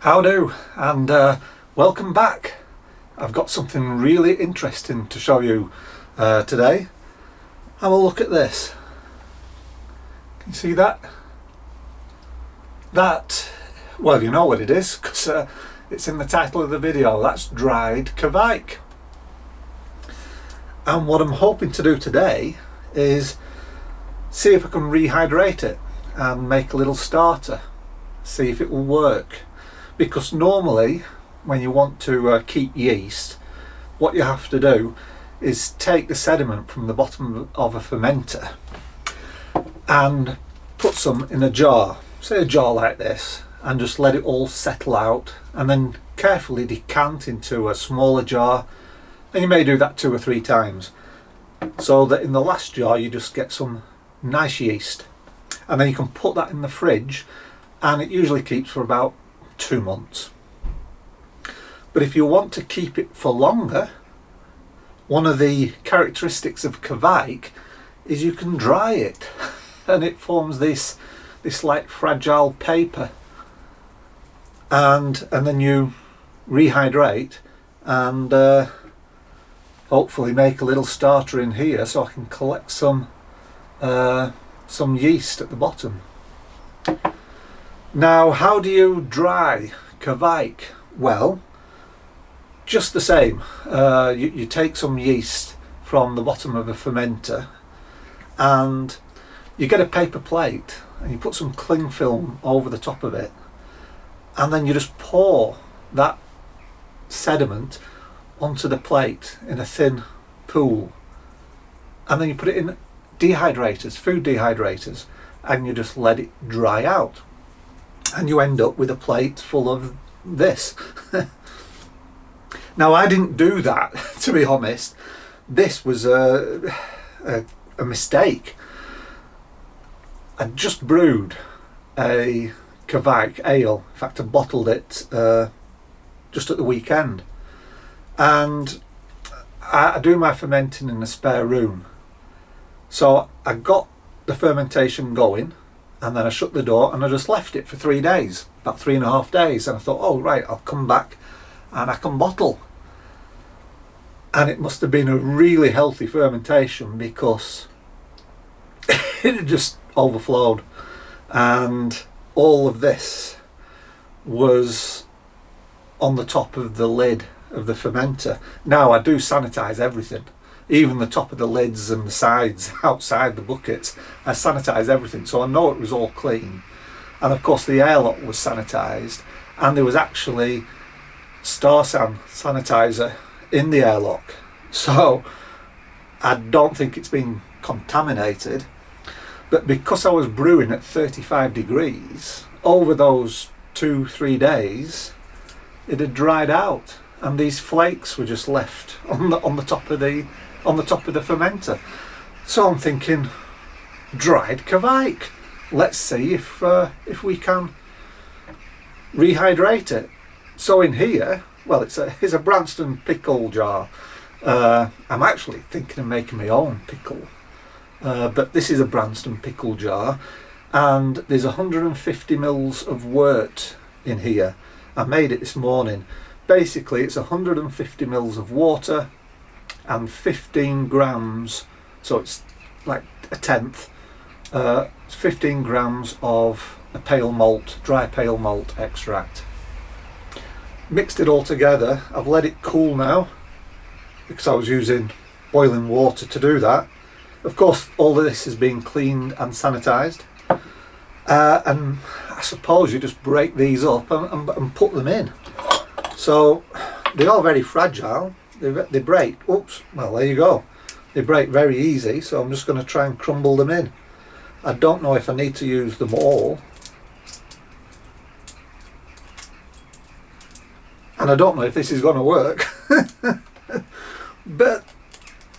How do, and welcome back. I've got something really interesting to show you today. Have a look at this. Can you see that? Well, you know what it is because it's in the title of the video. That's dried Kveik. And what I'm hoping to do today is see if I can rehydrate it and make a little starter, see if it will work. Because normally when you want to keep yeast, what you have to do is take the sediment from the bottom of a fermenter and put some in a jar, say a jar like this, and just let it all settle out, and then carefully decant into a smaller jar. And you may do that 2 or 3 times, so that in the last jar you just get some nice yeast, and then you can put that in the fridge, and it usually keeps for about 2 months. But if you want to keep it for longer, one of the characteristics of Kveik is you can dry it and it forms this like fragile paper, and then you rehydrate and hopefully make a little starter in here so I can collect some yeast at the bottom. Now, how do you dry Kveik? Well, just the same. You take some yeast from the bottom of a fermenter and you get a paper plate and you put some cling film over the top of it, and then you just pour that sediment onto the plate in a thin pool, and then you put it in dehydrators, food dehydrators, and you just let it dry out. And you end up with a plate full of this. Now, I didn't do that, to be honest. This was a mistake. I just brewed a Kveik ale. In fact, I bottled it just at the weekend. And I do my fermenting in a spare room. So I got the fermentation going, and then I shut the door and I just left it for 3 days, about 3.5 days, and I thought, oh right, I'll come back and I can bottle. And it must have been a really healthy fermentation because it had just overflowed, and all of this was on the top of the lid of the fermenter. Now, I do sanitize everything, even the top of the lids and the sides outside the buckets. I sanitize everything, so I know it was all clean. And of course the airlock was sanitized, and there was actually Starsan sanitizer in the airlock, so I don't think it's been contaminated. But because I was brewing at 35 degrees over those 2-3 days, it had dried out, and these flakes were just left on the top of the fermenter. So I'm thinking, dried Kveik. Let's see if we can rehydrate it. So in here, well, it's a Branston pickle jar. I'm actually thinking of making my own pickle, but this is a Branston pickle jar, and there's 150 mils of wort in here. I made it this morning. Basically, it's 150 mils of water and 15 grams, so it's like a tenth, 15 grams of a pale malt, dry pale malt extract. Mixed it all together. I've let it cool now because I was using boiling water to do that. Of course, all of this has been cleaned and sanitized, and I suppose you just break these up and put them in. So they are very fragile. They break. Oops, well, there you go. They break very easy, so I'm just going to try and crumble them in. I don't know if I need to use them all, and I don't know if this is going to work. But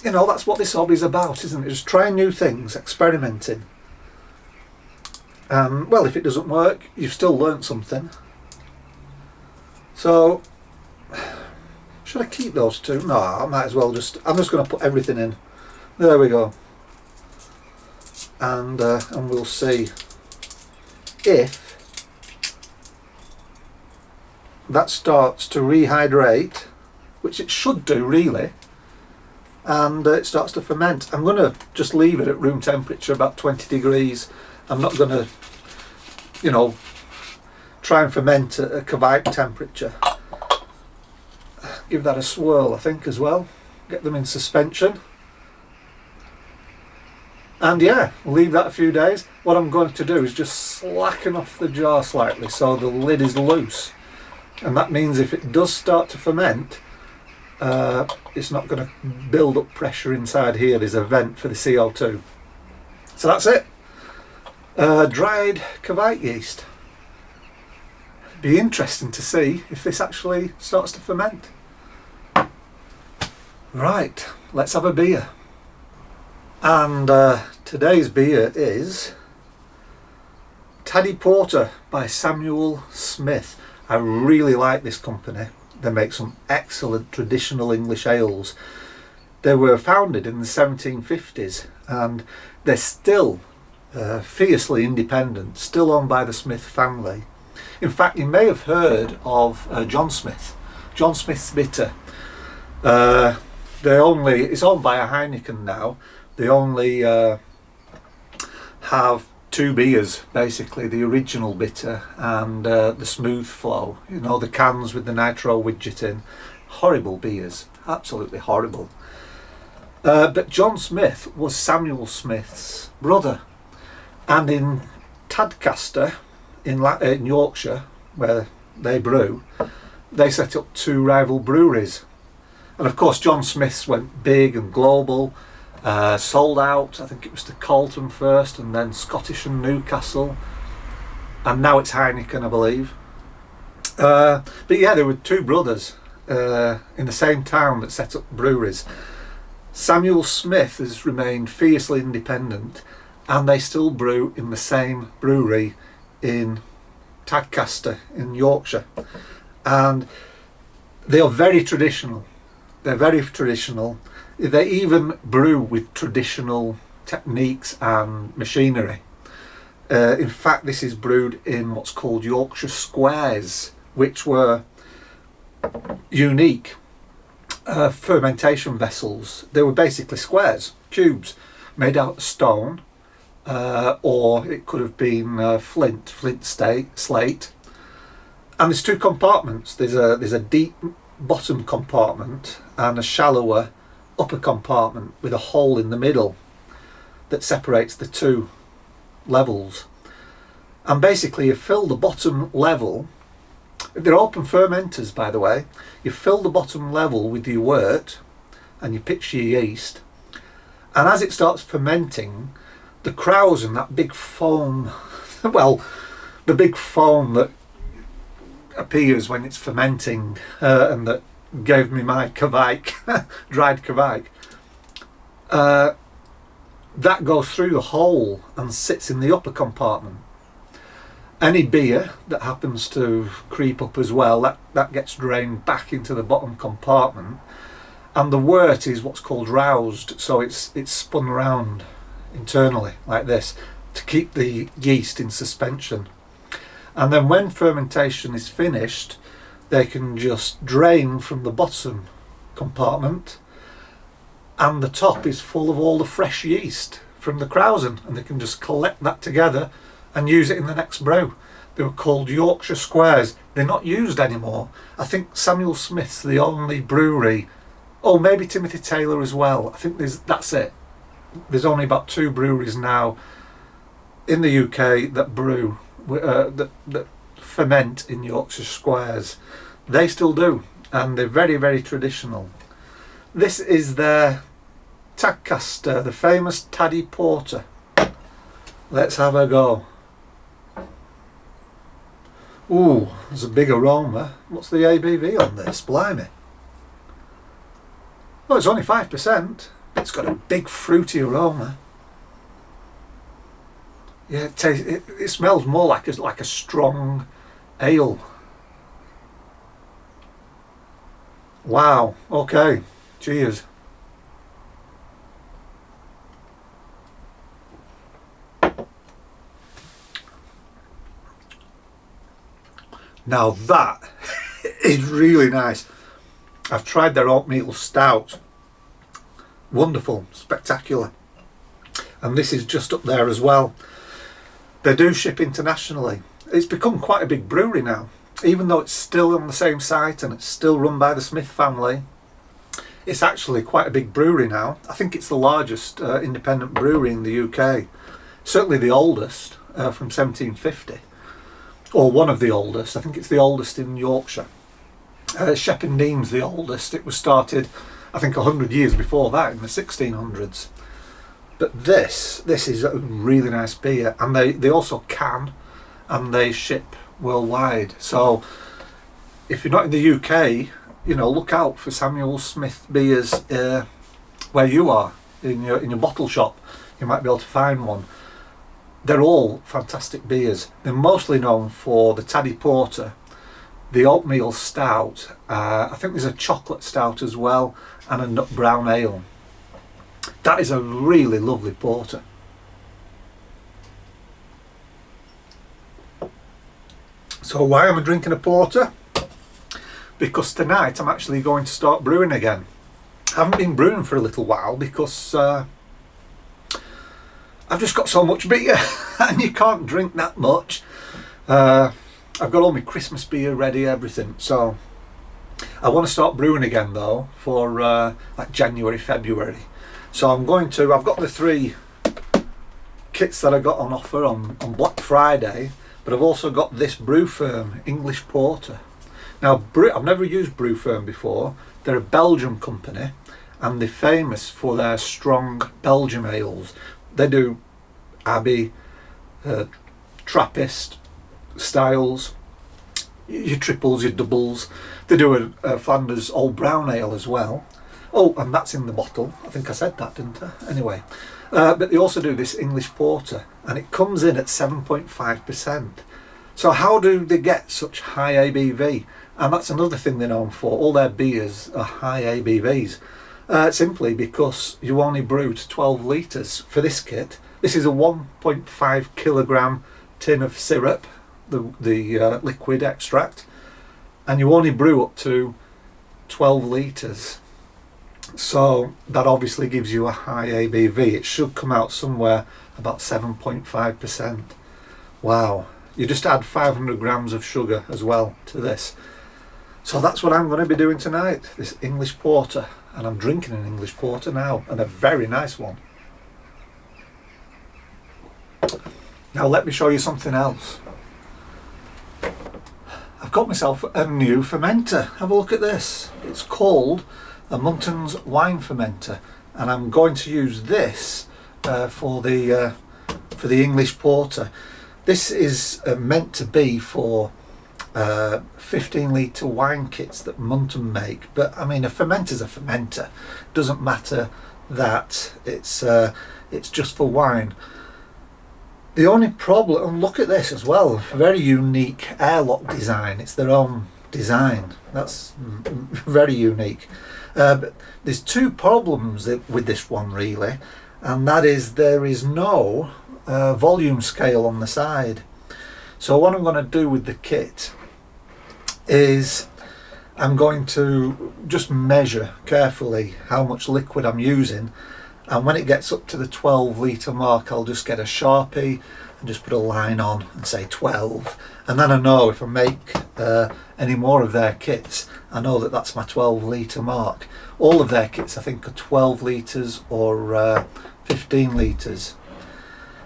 you know, that's what this hobby's about, isn't it? Just trying new things, experimenting. Well, if it doesn't work, you've still learnt something. So should I keep those two? No, I might as well I'm just going to put everything in. There we go. And we'll see if that starts to rehydrate, which it should do really, and it starts to ferment. I'm going to just leave it at room temperature, about 20 degrees. I'm not going to, you know, try and ferment at a Kveik temperature. Give that a swirl, I think, as well. Get them in suspension. And yeah, leave that a few days. What I'm going to do is just slacken off the jar slightly so the lid is loose. And that means if it does start to ferment, it's not going to build up pressure inside here. There's a vent for the CO2. So that's it. Dried Kveik yeast. Be interesting to see if this actually starts to ferment. Right, let's have a beer. And today's beer is Taddy Porter by Samuel Smiths. I really like this company. They make some excellent traditional English ales. They were founded in the 1750s and they're still fiercely independent, still owned by the Smith family. In fact, you may have heard of John Smith, John Smith's Bitter. It's owned by a Heineken now. They only have two beers, basically, the original bitter and the smooth flow, you know, the cans with the nitro widget in. Horrible beers, absolutely horrible. But John Smith was Samuel Smith's brother, and in Tadcaster in Yorkshire, where they brew, they set up two rival breweries. And of course John Smith's went big and global. Sold out, I think it was to Colton first and then Scottish and Newcastle, and now it's Heineken, I believe. But yeah, there were two brothers in the same town that set up breweries. Samuel Smith has remained fiercely independent and they still brew in the same brewery in Tadcaster in Yorkshire, and they are very traditional. They're very traditional. They even brew with traditional techniques and machinery. In fact, this is brewed in what's called Yorkshire squares, which were unique fermentation vessels. They were basically squares, cubes, made out of stone, or it could have been flint slate. And there's two compartments. There's a deep bottom compartment and a shallower upper compartment with a hole in the middle that separates the two levels. And basically you fill the bottom level, they're open fermenters by the way, you fill the bottom level with your wort and you pitch your yeast, and as it starts fermenting, the krausen, that big foam, well, the big foam that appears when it's fermenting and that gave me my Kveik, dried Kveik, that goes through the hole and sits in the upper compartment. Any beer that happens to creep up as well, that gets drained back into the bottom compartment, and the wort is what's called roused, so it's spun around internally like this to keep the yeast in suspension. And then when fermentation is finished, they can just drain from the bottom compartment, and the top is full of all the fresh yeast from the krausen, and they can just collect that together and use it in the next brew. They were called Yorkshire squares. They're not used anymore. I think Samuel Smith's the only brewery, oh maybe Timothy Taylor as well, I think that's it. There's only about two breweries now in the UK that brew that ferment in Yorkshire squares. They still do, and they're very, very traditional. This is their Tadcaster, the famous Taddy Porter. Let's have a go. Ooh, there's a big aroma. What's the ABV on this? Blimey. Oh, it's only 5%. It's got a big fruity aroma. Yeah, it smells more like a strong ale. Wow, okay, cheers. Now that is really nice. I've tried their oatmeal stout. Wonderful, spectacular. And this is just up there as well. They do ship internationally. It's become quite a big brewery now. Even though it's still on the same site and it's still run by the Smith family, it's actually quite a big brewery now. I think it's the largest independent brewery in the UK. Certainly the oldest, from 1750. Or one of the oldest. I think it's the oldest in Yorkshire. Shepping Dean's the oldest. It was started, I think, 100 years before that, in the 1600s. But this is a really nice beer. And they also can, and they ship worldwide. So if you're not in the UK, you know, look out for Samuel Smiths beers where you are, in your bottle shop. You might be able to find one. They're all fantastic beers. They're mostly known for the Taddy Porter, the oatmeal stout. I think there's a chocolate stout as well, and a nut brown ale. That is a really lovely porter. So why am I drinking a porter? Because tonight I'm actually going to start brewing again. I haven't been brewing for a little while because I've just got so much beer and you can't drink that much. I've got all my Christmas beer ready, everything. So I want to start brewing again though for like January, February. So I've got the 3 kits that I got on offer on Black Friday, but I've also got this Brew Ferm English Porter. Now I've never used Brew Ferm before. They're a Belgian company and they're famous for their strong Belgian ales. They do Abbey, Trappist styles, your triples, your doubles. They do a Flanders Old Brown Ale as well. Oh, and that's in the bottle. I think I said that, didn't I? Anyway, but they also do this English Porter, and it comes in at 7.5%. So how do they get such high ABV? And that's another thing they're known for. All their beers are high ABVs. Simply because you only brew to 12 litres for this kit. This is a 1.5 kilogram tin of syrup, the liquid extract, and you only brew up to 12 litres. So that obviously gives you a high ABV. It should come out somewhere about 7.5%. Wow. You just add 500 grams of sugar as well to this. So that's what I'm going to be doing tonight, this English Porter. And I'm drinking an English Porter now, and a very nice one. Now let me show you something else. I've got myself a new fermenter. Have a look at this. It's called a Muntins wine fermenter, and I'm going to use this for the English Porter. This is meant to be for 15 litre wine kits that Muntins make, but I mean, a fermenter's a fermenter. Doesn't matter that it's just for wine. The only problem, and look at this as well, very unique airlock design. It's their own design. That's very unique. But there's 2 problems with this one really, and that is there is no volume scale on the side. So what I'm going to do with the kit is I'm going to just measure carefully how much liquid I'm using, and when it gets up to the 12 litre mark I'll just get a Sharpie and just put a line on and say 12, and then I know if I make any more of their kits, I know that that's my 12 litre mark. All of their kits I think are 12 litres or 15 litres.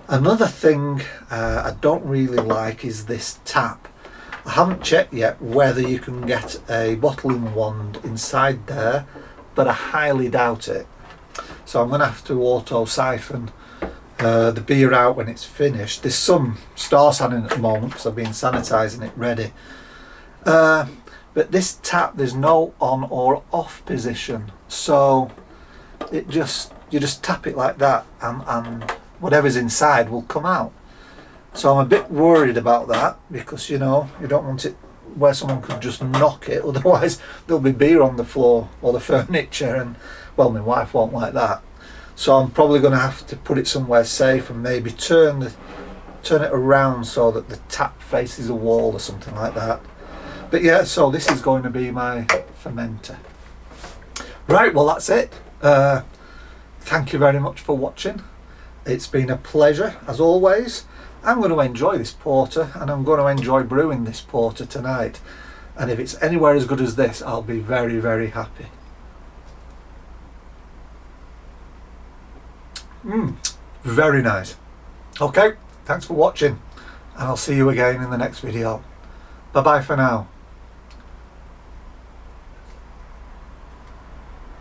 Another thing I don't really like is this tap. I haven't checked yet whether you can get a bottling wand inside there, but I highly doubt it. So I'm going to have to auto siphon the beer out when it's finished. There's some star sanding at the moment because I've been sanitising it ready. But this tap, there's no on or off position, so you just tap it like that, and whatever's inside will come out. So I'm a bit worried about that, because you know, you don't want it where someone could just knock it, otherwise there'll be beer on the floor or the furniture, and well, my wife won't like that. So I'm probably going to have to put it somewhere safe and maybe turn it around so that the tap faces a wall or something like that. But yeah, so this is going to be my fermenter. Right, well that's it. Thank you very much for watching. It's been a pleasure as always. I'm going to enjoy this porter, and I'm going to enjoy brewing this porter tonight. And if it's anywhere as good as this, I'll be very, very happy. Very nice. Okay, thanks for watching, and I'll see you again in the next video. Bye bye for now.